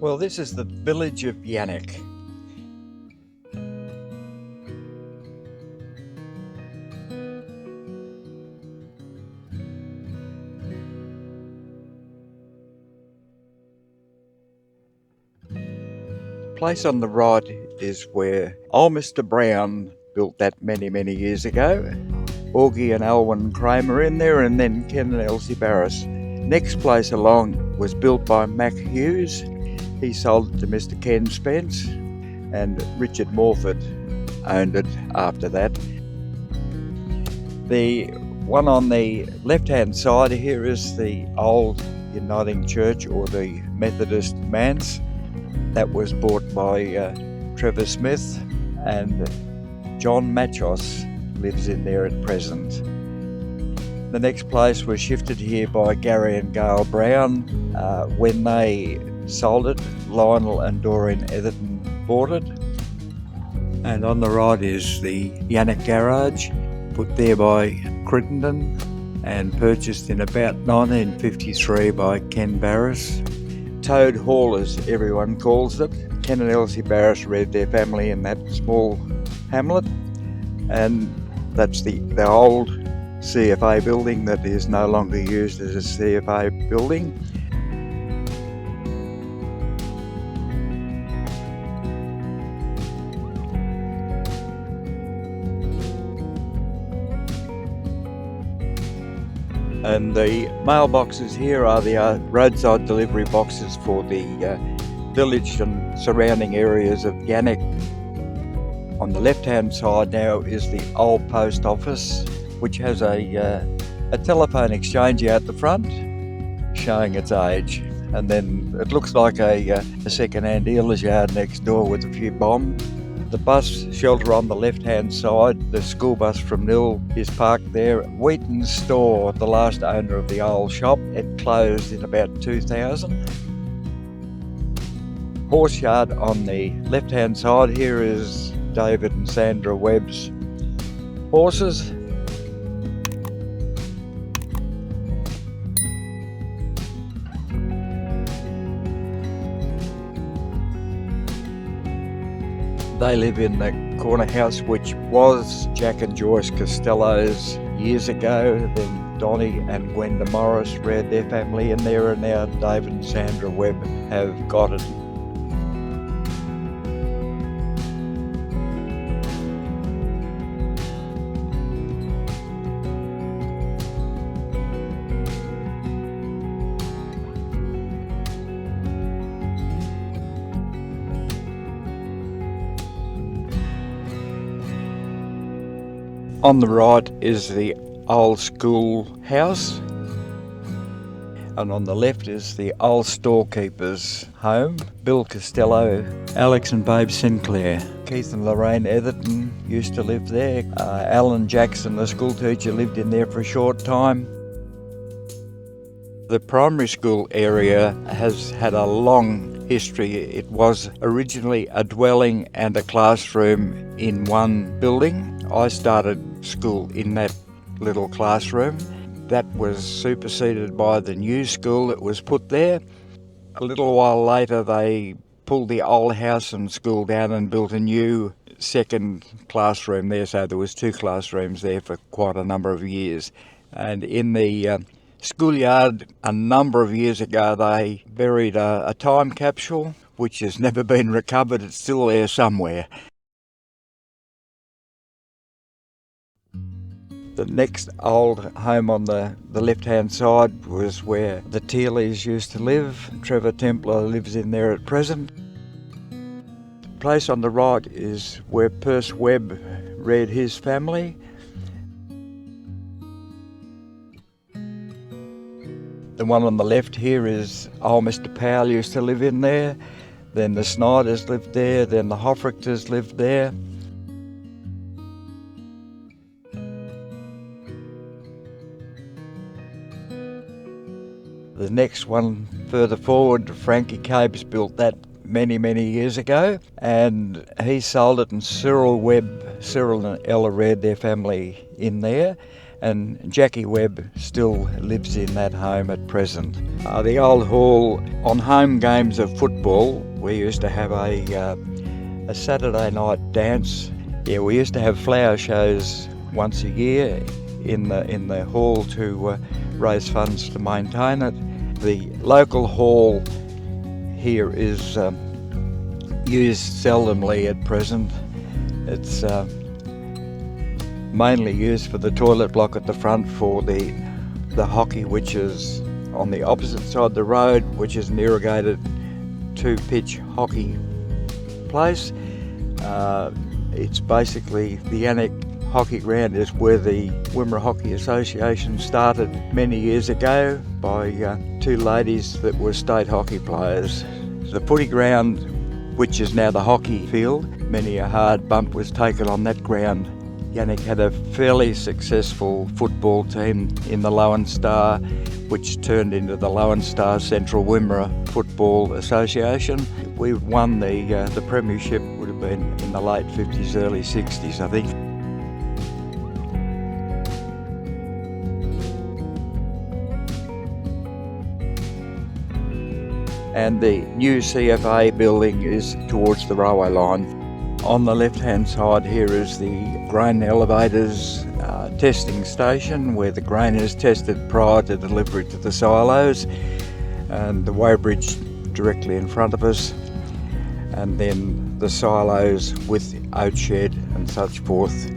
Well, this is the village of Yanac. The place on the right is where old Mr. Brown built that many years ago. Augie and Alwyn Kramer in there, and then Ken and Elsie Barris. Next place along was built by Mac Hughes. He sold it to Mr. Ken Spence, and Richard Morford owned it after that. The one on the left-hand side here is the old Uniting Church, or the Methodist Manse. That was bought by Trevor Smith, and John Machos lives in there at present. The next place was shifted here by Gary and Gail Brown. When they sold it, Lionel and Doreen Etherton bought it. And on the right is the Yanac garage, put there by Crittenden and purchased in about 1953 by Ken Barris. Toad Hall, as everyone calls it. Ken and Elsie Barris reared their family in that small hamlet, and that's the old CFA building that is no longer used as a CFA building. And the mailboxes here are the roadside delivery boxes for the village and surrounding areas of Yanac. On the left-hand side now is the old post office, which has a telephone exchange out the front, showing its age. And then it looks like a second-hand dealer's yard next door with a few bombs. The bus shelter on the left-hand side, the school bus from Nil, is parked there. Wheaton's store, the last owner of the old shop, it closed in about 2000. Horse yard on the left-hand side here is David and Sandra Webb's horses. They live in the corner house, which was Jack and Joyce Costello's years ago. Then Donnie and Gwenda Morris reared their family in there, and now David and Sandra Webb have got it. On the right is the old school house, and on the left is the old storekeeper's home. Bill Costello, Alex and Babe Sinclair, Keith and Lorraine Etherton used to live there. Alan Jackson, the school teacher, lived in there for a short time. The primary school area has had a long history. It was originally a dwelling and a classroom in one building. I started school in that little classroom. That was superseded by the new school that was put there. A little while later they pulled the old house and school down and built a new second classroom there, so there was two classrooms there for quite a number of years. And in the schoolyard a number of years ago they buried a time capsule which has never been recovered. It's still there somewhere. The next old home on the left-hand side was where the Tealeys used to live. Trevor Templar lives in there at present. The place on the right is where Perce Webb reared his family. The one on the left here is old Mr. Powell used to live in there. Then the Snyders lived there. Then the Hoffrichters lived there. The next one further forward, Frankie Capes built that many years ago, and he sold it, and Cyril and Ella reared their family in there. and Jackie Webb still lives in that home at present. The old hall, on home games of football, we used to have a Saturday night dance. Yeah, we used to have flower shows once a year in the hall to raise funds to maintain it. The local hall here is used seldomly at present. It's mainly used for the toilet block at the front for the hockey, which is on the opposite side of the road, which is an irrigated two-pitch hockey place. It's basically the Yanac hockey ground is where the Wimmera Hockey Association started many years ago by two ladies that were state hockey players. The footy ground, which is now the hockey field, many a hard bump was taken on that ground. Yanac had a fairly successful football team in the Lowen Star, which turned into the Lowen Star Central Wimmera Football Association. We won the premiership, would have been in the late 50s, early 60s, I think. And the new CFA building is towards the railway line. On the left-hand side here is the grain elevators testing station, where the grain is tested prior to delivery to the silos, and the weighbridge directly in front of us, and then the silos with oat shed and such forth.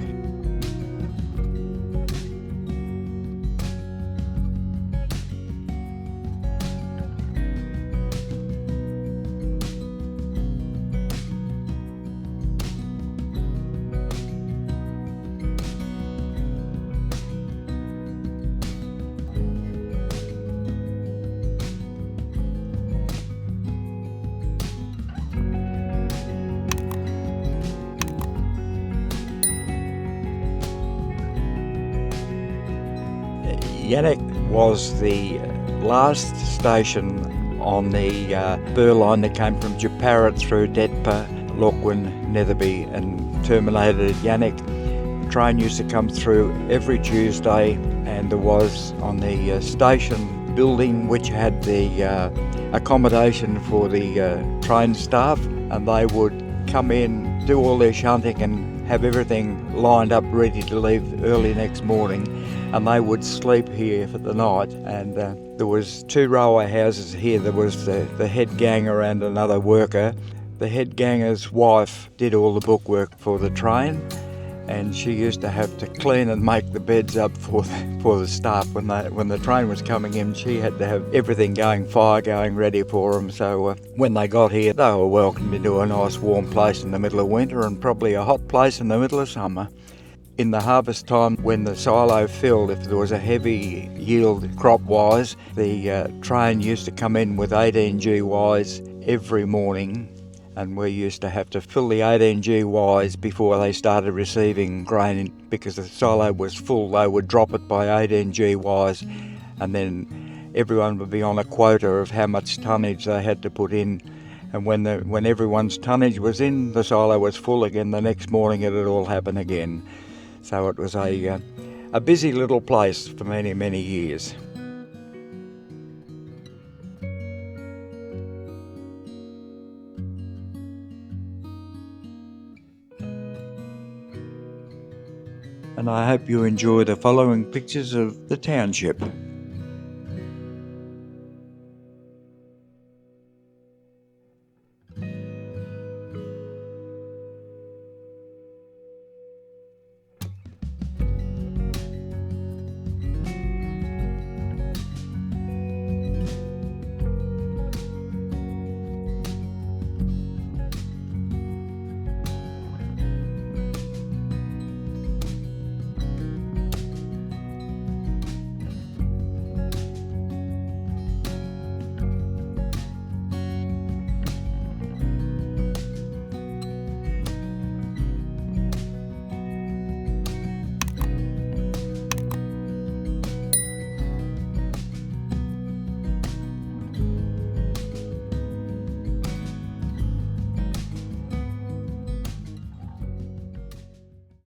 Yanac was the last station on the Burr line that came from Jeparrot through Detpa, Lachlan, Netherby and terminated at Yanac. The train used to come through every Tuesday, and there was on the station building which had the accommodation for the train staff, and they would come in, do all their shunting and have everything lined up ready to leave early next morning, and they would sleep here for the night. And there was two railway houses here. There was the head ganger and another worker. The head ganger's wife did all the bookwork for the train, and she used to have to clean and make the beds up for the staff when the train was coming in. She had to have everything going, fire going ready for them. So when they got here, they were welcomed into a nice warm place in the middle of winter, and probably a hot place in the middle of summer. In the harvest time, when the silo filled, if there was a heavy yield crop-wise, the train used to come in with 18 GYs every morning, and we used to have to fill the 18 GYs before they started receiving grain. Because the silo was full, they would drop it by 18 GYs, and then everyone would be on a quota of how much tonnage they had to put in. And when everyone's tonnage was in, the silo was full again. The next morning it would all happen again. So it was a busy little place for many, many years. And I hope you enjoy the following pictures of the township.